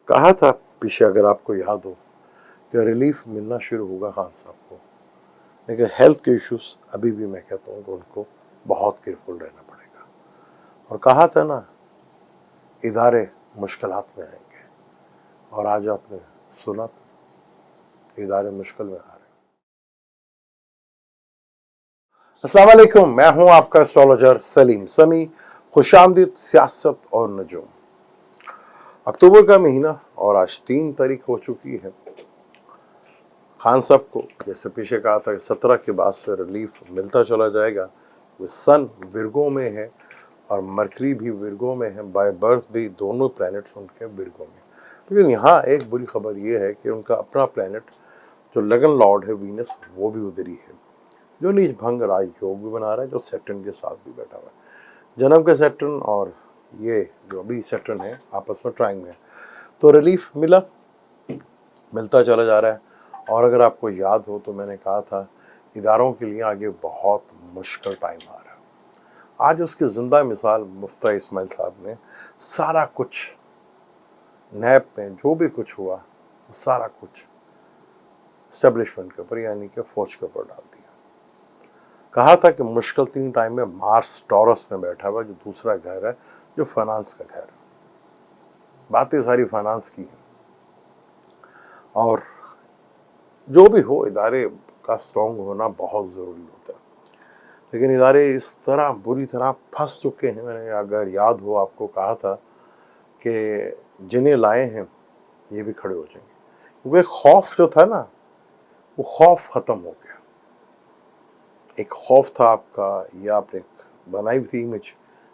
कहा था पीछे, अगर आपको याद हो, कि रिलीफ मिलना शुरू होगा खान साहब को, लेकिन हेल्थ के इश्यूज अभी भी मैं कहता हूँ कि उनको बहुत केयरफुल रहना पड़ेगा। और कहा था ना, इदारे मुश्किलात में आएंगे, और आज आपने सुना इदारे मुश्किल में आ रहे हैं। अस्सलाम वालेकुम, मैं हूं आपका एस्ट्रोलॉजर सलीम समी। खुशामदीद सियासत और नजूम। अक्टूबर का महीना और आज 3 तारीख हो चुकी है। खान साहब को जैसे पीछे कहा था 17 के बाद से रिलीफ मिलता चला जाएगा। वो सन विर्गो में है और मरकरी भी विर्गो में है, बाय बर्थ भी दोनों प्लैनेट्स उनके विर्गो में। लेकिन यहाँ एक बुरी खबर ये है कि उनका अपना प्लैनेट जो लगन लॉर्ड है वीनस, वो भी उधर ही है, जो नीच भंग राज योग भी बना रहा है, जो सैटर्न के साथ भी बैठा हुआ है। जन्म के सैटर्न और ये जो अभी सैटर्न है आपस में ट्राइंग में है, तो रिलीफ मिलता चला जा रहा है। और अगर आपको याद हो तो मैंने कहा था इदारों के लिए आगे बहुत मुश्किल टाइम आ रहा है। आज उसकी जिंदा मिसाल मुफ्ती इस्माइल साहब ने सारा कुछ नैब में जो भी कुछ हुआ वो सारा कुछ एस्टेब्लिशमेंट के ऊपर यानी कि फौज के ऊपर डाल दिया। कहा था कि मुश्किल 3 टाइम में मार्स टॉरस में बैठा हुआ, जो दूसरा घर है, जो फाइनेंस का घर है। बातें सारी फाइनेंस की हैं। और जो भी हो, इदारे का स्ट्रॉन्ग होना बहुत ज़रूरी होता है। लेकिन इदारे इस तरह बुरी तरह फंस चुके हैं। मैंने अगर याद हो आपको कहा था कि जिन्हें लाए हैं ये भी खड़े हो जाएंगे, क्योंकि खौफ जो था ना, वो खौफ ख़त्म हो गया। एक खौफ था आपका, या आपने बनाई थी इमेज,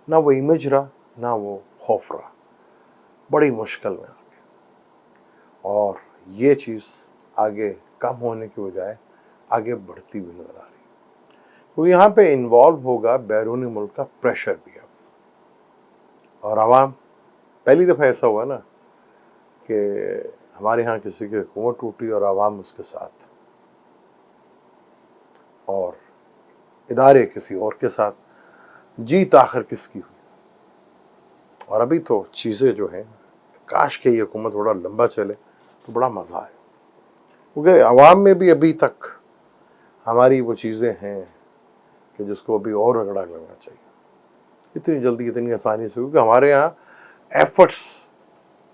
ना वो इमेज रहा ना वो खौफ रहा, बड़ी मुश्किल में आ गए। और ये चीज़ आगे कम होने की बजाय आगे बढ़ती हुई नजर आ रही, क्योंकि यहाँ पे इन्वॉल्व होगा बैरूनी मुल्क का प्रेशर भी अब। और आवाम, पहली दफ़ा ऐसा हुआ ना कि हमारे यहाँ किसी की हुकूमत टूटी और आवाम उसके साथ, और इदारे किसी और के साथ। जीत आखिर किसकी हुई? और अभी तो चीज़ें जो हैं, काश के ये हुकूमत थोड़ा लंबा चले तो बड़ा मज़ा आए, क्योंकि आवाम में भी अभी तक हमारी वो चीज़ें हैं कि जिसको अभी और रगड़ा लगना चाहिए, इतनी जल्दी इतनी आसानी से, क्योंकि हमारे यहाँ एफर्ट्स,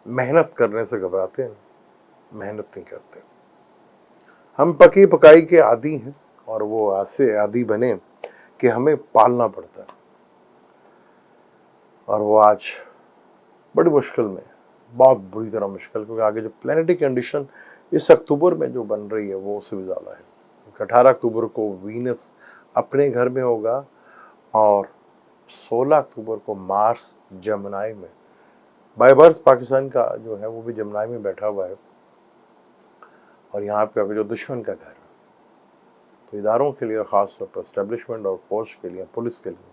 मेहनत करने से घबराते हैं, मेहनत नहीं करते। हम पकी पकाई के आदी हैं, और वो ऐसे आदी बने कि हमें पालना पड़ता है। और वो आज बड़ी मुश्किल में, बहुत बुरी तरह मुश्किल, क्योंकि आगे जो प्लानिटरी कंडीशन इस अक्टूबर में जो बन रही है वो उससे भी ज़्यादा है। 18 अक्टूबर को वीनस अपने घर में होगा, और 16 अक्टूबर को मार्स जमनाई में, बाय बर्थ पाकिस्तान का जो है वो भी जमनाई में बैठा हुआ है, और यहाँ पे अगर जो दुश्मन का घर है। तो इदारों के लिए, ख़ास तौर पर एस्टेब्लिशमेंट और फौज के लिए, पुलिस के लिए,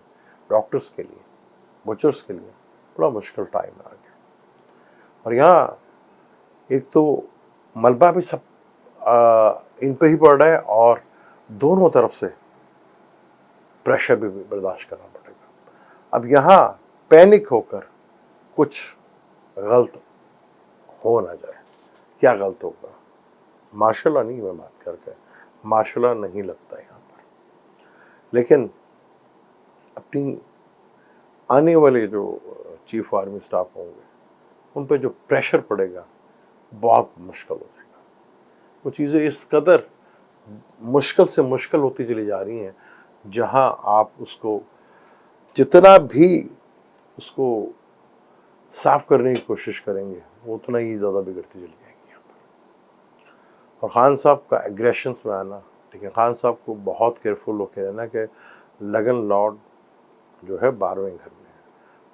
डॉक्टर्स के लिए, बचर्स के लिए बड़ा मुश्किल टाइम आ गया। और यहाँ एक तो मलबा भी सब इन पे ही पड़ रहा है, और दोनों तरफ से प्रेशर भी बर्दाश्त करना पड़ेगा। अब यहाँ पैनिक होकर कुछ गलत हो ना जाए। क्या गलत होगा? मार्शल नहीं मैं बात करके, मार्शल नहीं लगता यहाँ पर, लेकिन अपनी आने वाले जो चीफ आर्मी स्टाफ होंगे उन पर जो प्रेशर पड़ेगा बहुत मुश्किल हो जाएगा। वो चीज़ें इस कदर मुश्किल से मुश्किल होती चली जा रही हैं, जहां आप उसको जितना भी उसको साफ करने की कोशिश करेंगे वो उतना ही ज़्यादा बिगड़ती चली जाएंगी यहाँ पर। और ख़ान साहब का एग्रेशंस में आना, लेकिन ख़ान साहब को बहुत केयरफुल होकर रहना कि लगन लॉर्ड जो है 12वें घर में है।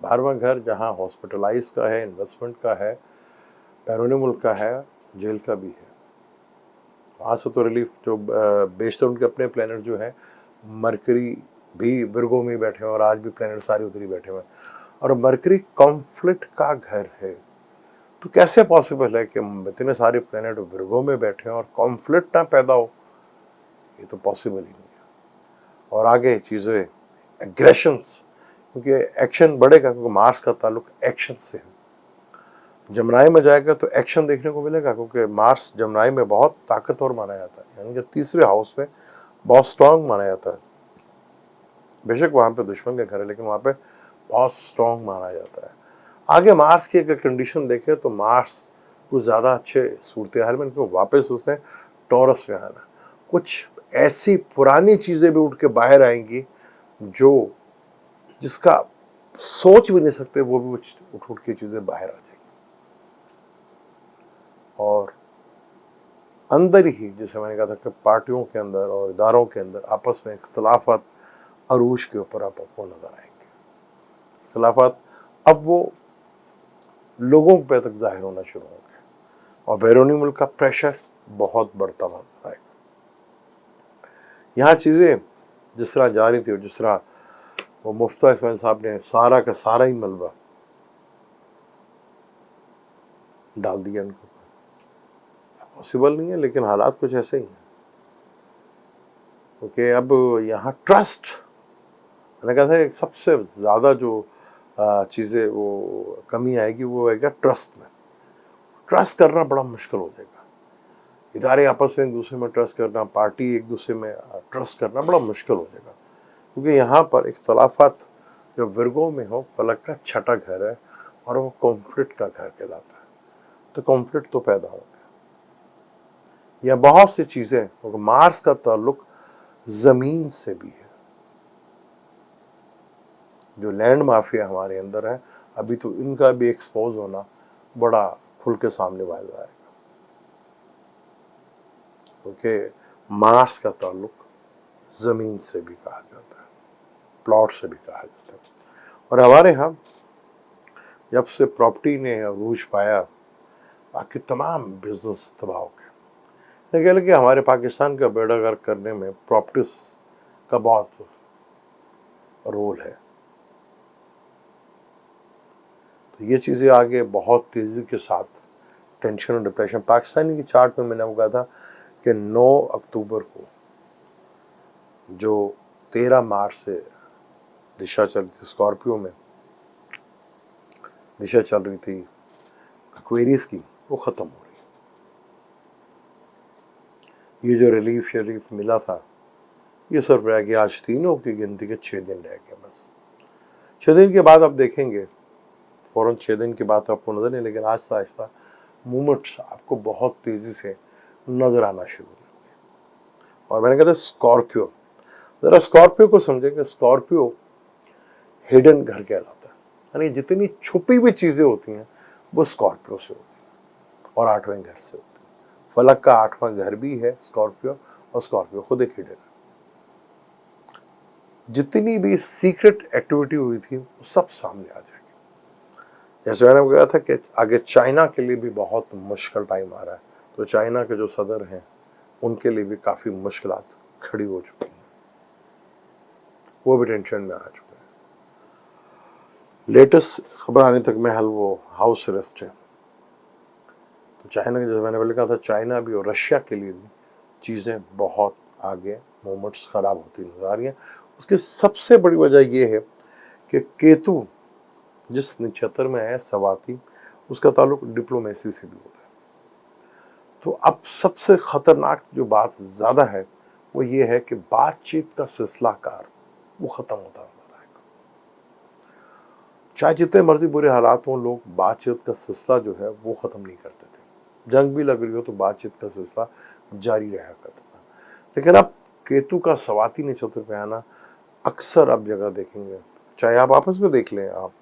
12वां घर जहाँ हॉस्पिटलाइज का है, इन्वेस्टमेंट का है, बैरूनी मुल्क का है, जेल का भी है। वहाँ से तो रिलीफ जो बेशतर उनके अपने प्लैनेट जो है, मरकरी भी विर्गो में बैठे हैं, और आज भी प्लैनेट सारे उधर ही बैठे हुए हैं। और मरकरी कॉन्फ्लिक्ट का घर है, तो कैसे पॉसिबल है कि इतने सारे प्लैनेट विर्गो में बैठे हैं और कॉन्फ्लिक्ट ना पैदा हो? ये तो पॉसिबल ही नहीं है। और आगे चीज़ें एग्रेशंस, क्योंकि एक्शन बढ़ेगा, क्योंकि मार्स का ताल्लुक एक्शन से है। जमनाई में जाएगा तो एक्शन देखने को मिलेगा, क्योंकि मार्स जमनाई में बहुत ताकतवर माना जाता है, यानी कि तीसरे हाउस में बहुत स्ट्रांग माना जाता है। बेशक वहाँ पे दुश्मन का घर है, लेकिन वहाँ पे बहुत स्ट्रांग माना जाता है। आगे मार्स की अगर कंडीशन देखें तो मार्स कुछ ज़्यादा अच्छे सूरत हाल में क्यों वापस उसने टॉरस में आना, कुछ ऐसी पुरानी चीज़ें भी उठ के बाहर आएंगी जो जिसका सोच भी नहीं सकते, वो भी उठ के चीज़ें बाहर आ जाएंगी। और अंदर ही, जैसे मैंने कहा था कि पार्टियों के अंदर और इदारों के अंदर आपस में इख्तलाफात अरूज के ऊपर आपको नजर आएंगे। इख्तलाफात अब वो लोगों पे तक जाहिर होना शुरू होंगे और बैरूनी मुल्क का प्रेशर बहुत बढ़ता नजर आएगा। यहाँ चीज़ें जिस तरह जा रही थी और जिस तरह वो मुफ्ता इस्माइल साहब ने सारा का सारा ही मलबा डाल दिया उनको, पॉसिबल नहीं है, लेकिन हालात कुछ ऐसे ही हैं। क्योंकि अब यहाँ ट्रस्ट, मैंने कहा था सबसे ज़्यादा जो चीज़ें वो कमी आएगी वो आएगा ट्रस्ट में। ट्रस्ट करना बड़ा मुश्किल हो जाएगा, इदारे आपस में एक दूसरे में ट्रस्ट करना, पार्टी एक दूसरे में ट्रस्ट करना बड़ा मुश्किल हो जाएगा। क्योंकि यहाँ पर इख्तलाफात जो वर्गों में हो, फलक का छठा घर है और वो कॉन्फ्लिक्ट का घर कहलाता है, तो कॉन्फ्लिक्ट तो पैदा होंगे। या बहुत सी चीज़ें, क्योंकि मार्स का ताल्लुक ज़मीन से भी है, जो लैंड माफिया हमारे अंदर है, अभी तो इनका भी एक्सपोज होना बड़ा खुल के सामने वाला आएगा। क्योंकि मार्स का ताल्लुक ज़मीन से भी कहा जाता है, प्लॉट से भी कहा जाता है। और हमारे यहाँ जब से प्रॉपर्टी ने अरूज पाया, बाकी तमाम बिजनेस तबाह हो गए। लेकिन कि हमारे पाकिस्तान का बेड़ा गर्क करने में प्रॉपर्टीज का बहुत रोल है। तो ये चीज़ें आगे बहुत तेज़ी के साथ टेंशन और डिप्रेशन, पाकिस्तानी की चार्ट में मैंने कहा था कि 9 अक्टूबर को जो 13 मार्च से दिशा चल रही थी, स्कॉर्पियो में दिशा चल रही थी एक्वेरियस की, वो ख़त्म हो रही। ये जो रिलीफ मिला था, ये सिर्फ रह गया आज तीनों की गिनती के 6 दिन रह गए बस। 6 दिन के बाद आप देखेंगे, फ़ौरन 6 दिन के बाद आपको नज़र नहीं, लेकिन आहिस्ता आहिस्ता मूवमेंट्स आपको बहुत तेज़ी से नज़र आना शुरू होंगे। और मैंने कहा था स्कॉर्पियो, ज़रा स्कॉर्पियो को समझेंगे। स्कॉर्पियो हिडन घर कहलाता है, यानी जितनी छुपी हुई चीज़ें होती हैं वो स्कॉर्पियो से होती हैं और 8वें घर से होती हैं। फलक का 8वां घर भी है स्कॉर्पियो, और स्कॉर्पियो खुद एक हिडन है। जितनी भी सीक्रेट एक्टिविटी हुई थी वो सब सामने आ जाएगी। जैसे मैंने कहा था कि आगे चाइना के लिए भी बहुत मुश्किल टाइम आ रहा है, तो चाइना के जो सदर हैं उनके लिए भी काफ़ी मुश्किलात खड़ी हो चुकी हैं, वो भी टेंशन में आ चुके हैं। लेटेस्ट खबर आने तक में हाल वो हाउस अरेस्ट है। तो चाइना के, जैसे मैंने पहले कहा था, चाइना भी और रशिया के लिए भी चीज़ें बहुत आगे मूवमेंट्स ख़राब होती नजर आ रही हैं। उसकी सबसे बड़ी वजह ये है कि केतु जिस नक्षत्र में है सवाती, उसका ताल्लुक डिप्लोमेसी से भी होता है। तो अब सबसे ख़तरनाक जो बात ज़्यादा है वो ये है कि बातचीत का सिलसिलाकार वो ख़त्म होता नजर आएगा। चाहे जितने मर्जी बुरे हालात हों, लोग बातचीत का सिलसिला जो है वो ख़त्म नहीं करते थे। जंग भी लग रही हो तो बातचीत का सिलसिला जारी रहा करता था। लेकिन अब केतु का सवाती नक्षत्र पे आना अक्सर आप जगह देखेंगे, चाहे आप आपस में देख लें, आप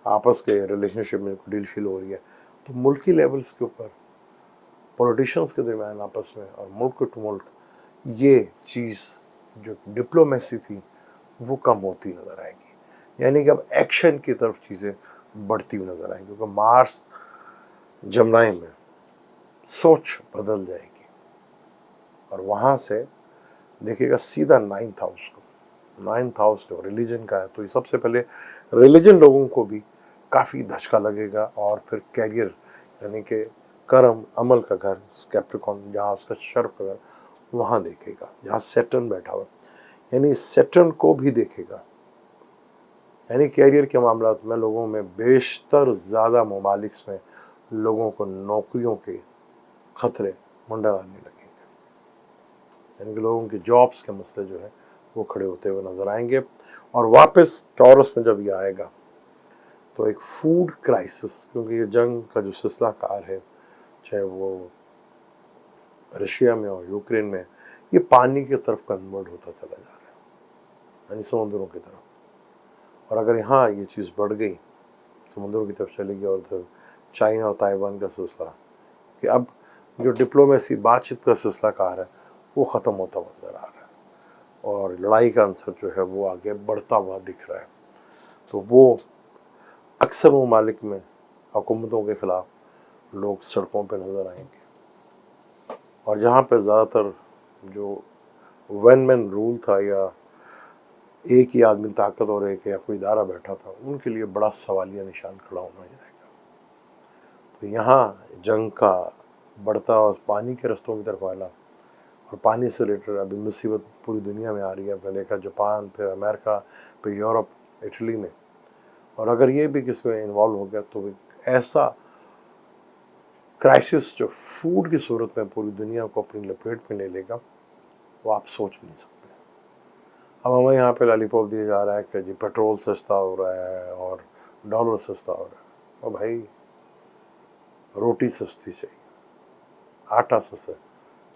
आपस के रिलेशनशिप में डील शील हो रही है तो मुल्की लेवल्स के ऊपर पॉलिटिशियंस के दरमियान आपस में और मुल्क टू मुल्क ये चीज़ जो डिप्लोमेसी थी वो कम होती नज़र आएगी। यानी कि अब एक्शन की तरफ चीज़ें बढ़ती हुई नज़र आएंगी, क्योंकि मार्स जमनाई में सोच बदल जाएगी और वहाँ से देखिएगा सीधा 9th हाउस को, 9th हाउस जो रिलीजन का है, तो ये सबसे पहले रिलीजन लोगों को भी काफ़ी धचका लगेगा। और फिर कैरियर यानी कि कर्म अमल का घर कैप्रिकॉर्न, जहाँ उसका शर्फ का घर, वहाँ देखेगा, जहाँ सैटर्न बैठा हुआ, यानी सैटर्न को भी देखेगा। यानी कैरियर के मामला में लोगों में बेशतर ज़्यादा ममालिक में लोगों को नौकरियों के खतरे मंडराने लगेंगे, यानी कि लोगों की जॉब्स के मसले जो है वो खड़े होते हुए नजर आएंगे। और वापस टॉरस में जब ये आएगा तो एक फूड क्राइसिस, क्योंकि ये जंग का जो सिलसिला कार है, चाहे वो रशिया में और यूक्रेन में, ये पानी की तरफ कन्वर्ट होता चला जा रहा है, यानी समुद्रों की तरफ। और अगर यहाँ ये चीज़ बढ़ गई, समुद्रों की तरफ चलेगी, और उधर चाइना और ताइवान का सिलसिला, कि अब जो डिप्लोमेसी बातचीत का सिलसिला कार है वो ख़त्म होता नजर आ रहा है, और लड़ाई का आंसर जो है वो आगे बढ़ता हुआ दिख रहा है। तो वो अक्सर ममालिक में हुकूमतों के ख़िलाफ़ लोग सड़कों पर नज़र आएंगे, और जहाँ पर ज़्यादातर जो वन मैन रूल था, या एक ही आदमी ताकत और एक या कोई इदारा बैठा था, उनके लिए बड़ा सवालिया निशान खड़ा होना जाएगा। तो यहाँ जंग का बढ़ता और पानी के रस्तों की तरफ आना, और पानी से रिलेटेड अभी मुसीबत पूरी दुनिया में आ रही है। आपने देखा जापान, फिर अमेरिका, फिर यूरोप, इटली में, और अगर ये भी किसी में इन्वॉल्व हो गया तो ऐसा क्राइसिस जो फूड की सूरत में पूरी दुनिया को अपनी लपेट में ले लेगा, वो आप सोच भी नहीं सकते। अब हमें यहाँ पे लॉलीपॉप दिया जा रहा है कि जी पेट्रोल सस्ता हो रहा है और डॉलर सस्ता हो रहा है। और भाई रोटी सस्ती चाहिए, आटा सस्ता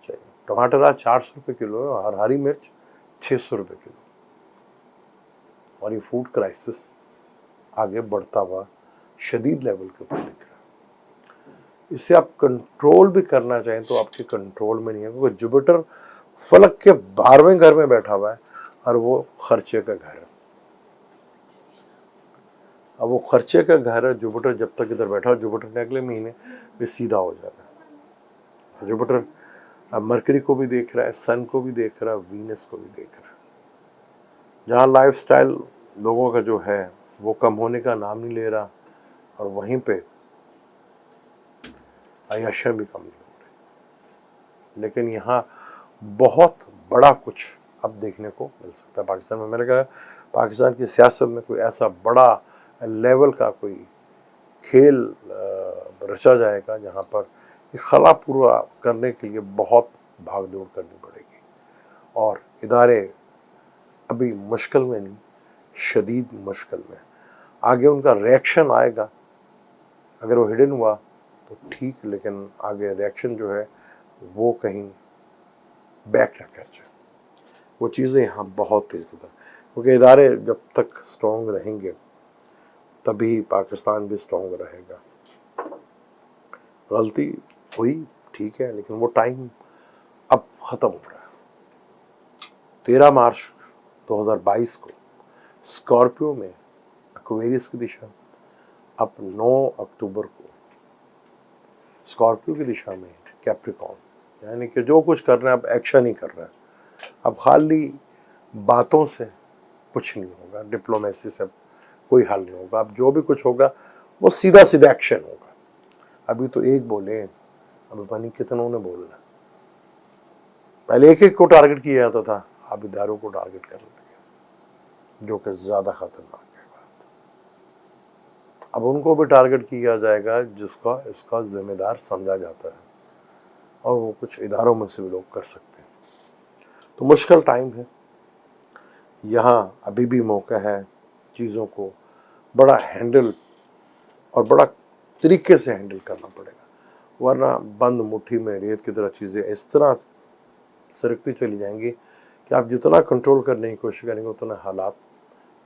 चाहिए। टमाटर आज 400 रुपये किलो है, और हरी मिर्च 600 रुपये किलो। और ये फूड क्राइसिस आगे बढ़ता हुआ शदीद लेवल के ऊपर दिख रहा है। इससे आप कंट्रोल भी करना चाहें तो आपके कंट्रोल में नहीं है, क्योंकि जुपिटर फलक के 12वें घर में बैठा हुआ है, और वो खर्चे का घर है। अब वो खर्चे का घर है, जुपिटर जब तक इधर बैठा, जुपिटर ने अगले महीने भी सीधा हो जाना है। जुपिटर अब मरकरी को भी देख रहा है, सन को भी देख रहा है, वीनस को भी देख रहा है। जहाँ लाइफस्टाइल लोगों का जो है वो कम होने का नाम नहीं ले रहा, और वहीं पे अय्याशियाँ भी कम नहीं हो रही। लेकिन यहाँ बहुत बड़ा कुछ अब देखने को मिल सकता है पाकिस्तान में। मैंने कहा पाकिस्तान की सियासत में कोई ऐसा बड़ा लेवल का कोई खेल रचा जाएगा जहाँ पर खला पूरा करने के लिए बहुत भाग दौड़ करनी पड़ेगी, और इदारे अभी मुश्किल में नहीं, शदीद मुश्किल में। आगे उनका रिएक्शन आएगा, अगर वो हिडन हुआ तो ठीक, लेकिन आगे रिएक्शन जो है वो कहीं बैक न कर जाए। वो चीज़ें यहाँ बहुत तेज होता है, क्योंकि इदारे जब तक स्ट्रॉन्ग रहेंगे तभी पाकिस्तान भी स्ट्रॉन्ग रहेगा। गलती हुई ठीक है, लेकिन वो टाइम अब ख़त्म हो रहा है। 13 मार्च 2022 को स्कॉर्पियो में एक्वेरियस की दिशा, अब 9 अक्टूबर को स्कॉर्पियो की दिशा में कैप्रिकॉर्न, यानी कि जो कुछ कर रहे हैं अब एक्शन ही कर रहे हैं। अब खाली बातों से कुछ नहीं होगा, डिप्लोमेसी से कोई हल नहीं होगा। अब जो भी कुछ होगा वो सीधा सीधा एक्शन होगा। अभी तो एक बोले, अभी पता नहीं कितनों ने बोलना। पहले एक एक को टारगेट किया जाता था, अब इदारों को टारगेट करने लगे, जो कि ज़्यादा खतरनाक है बात। अब उनको भी टारगेट किया जाएगा जिसका इसका जिम्मेदार समझा जाता है, और वो कुछ इदारों में से भी लोग कर सकते हैं। तो मुश्किल टाइम है। यहाँ अभी भी मौका है चीज़ों को बड़ा हैंडल और बड़ा तरीके से हैंडल करना पड़ेगा, वरना बंद मुट्ठी में रेत की तरह चीज़ें इस तरह सरकती चली जाएंगी कि आप जितना कंट्रोल करने की कोशिश करेंगे उतना हालात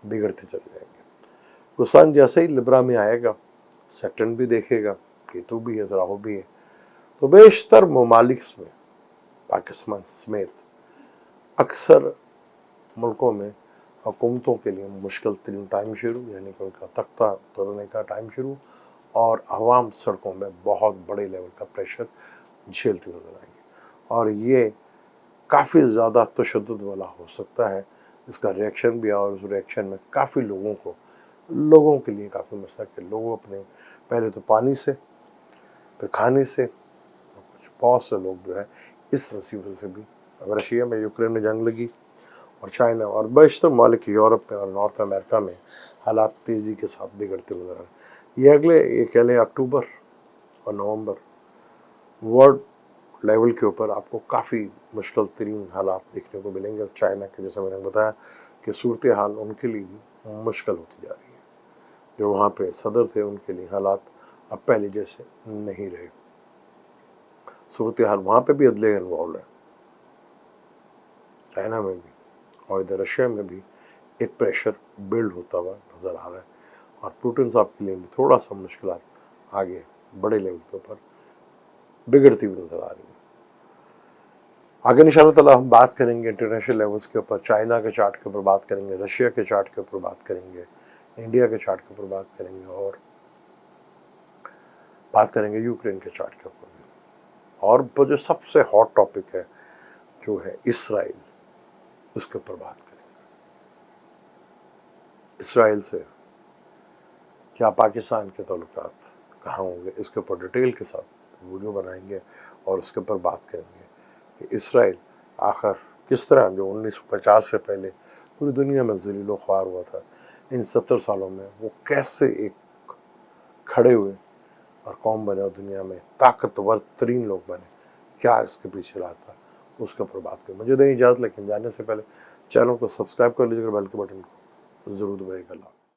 बिगड़ते चले जाएंगे। तो सन जैसे ही लिब्रा में आएगा, सैटर्न भी देखेगा, केतु भी है, राहु भी है, तो बेशतर ममालिक में पाकिस्तान समेत अक्सर मुल्कों में हुकूमतों के लिए मुश्किल तरीन टाइम शुरू, यानी कि उनका तख्ता तोड़ने का टाइम शुरू, और आवाम सड़कों में बहुत बड़े लेवल का प्रेशर झेलती नजर आएंगे। और ये काफ़ी ज़्यादा तशद्दुद वाला हो सकता है। इसका रिएक्शन भी, और उस रिएक्शन में काफ़ी लोगों के लिए काफ़ी मसला कि लोग अपने पहले तो पानी से, फिर खाने से, और कुछ बहुत से लोग जो है इस मुसीबत से भी। रशिया में, यूक्रेन में जंग लगी, और चाइना और बेशतर मालिक यूरोप में और नॉर्थ अमेरिका में हालात तेज़ी के साथ बिगड़ते नजर आ रहे हैं। ये कह लें अक्टूबर اور نومبر ورلڈ لیول کے اوپر آپ کو کافی مشکل ترین حالات دیکھنے کو ملیں گے. اور چائنا کے جیسے میں نے بتایا کہ صورتحال ان کے لیے بھی مشکل ہوتی جا رہی ہے. جو وہاں پہ صدر تھے ان کے لیے حالات اب پہلے جیسے نہیں رہے. صورتحال وہاں پہ بھی عدلیہ انوالوڈ ہے، چائنا میں بھی، اور ادھر رشیا میں بھی ایک پریشر بلڈ ہوتا ہوا نظر آ رہا ہے. اور پوٹن صاحب کے لیے بھی تھوڑا سا مشکلات آگے بڑے لیول کے اوپر بگڑتی ہوئی نظر آ رہی ہیں. آگے انشاءاللہ تعالیٰ ہم بات کریں گے انٹرنیشنل لیولز کے اوپر، چائنا کے چارٹ کے اوپر بات کریں گے، رشیا کے چارٹ کے اوپر بات کریں گے، انڈیا کے چارٹ کے اوپر بات کریں گے، اور بات کریں گے یوکرین کے چارٹ کے اوپر بھی. اور جو سب سے ہاٹ ٹاپک ہے جو ہے اسرائیل، اس کے اوپر بات کریں گے. اسرائیل سے کیا پاکستان کے تعلقات کہاں ہوں گے، اس کے اوپر ڈیٹیل کے ساتھ ویڈیو بنائیں گے اور اس کے اوپر بات کریں گے کہ اسرائیل آخر کس طرح جو 1950 سے پہلے پوری دنیا میں ذلیل و خوار ہوا تھا، ان 70 سالوں میں وہ کیسے ایک کھڑے ہوئے اور قوم بنے اور دنیا میں طاقتور ترین لوگ بنے. کیا اس کے پیچھے رہا تھا، اس کے اوپر بات کریں. مجھے دیں اجازت، لیکن جانے سے پہلے چینل کو سبسکرائب کر لیجیے گا، بیل کے بٹن کو ضرور دبائیے گا.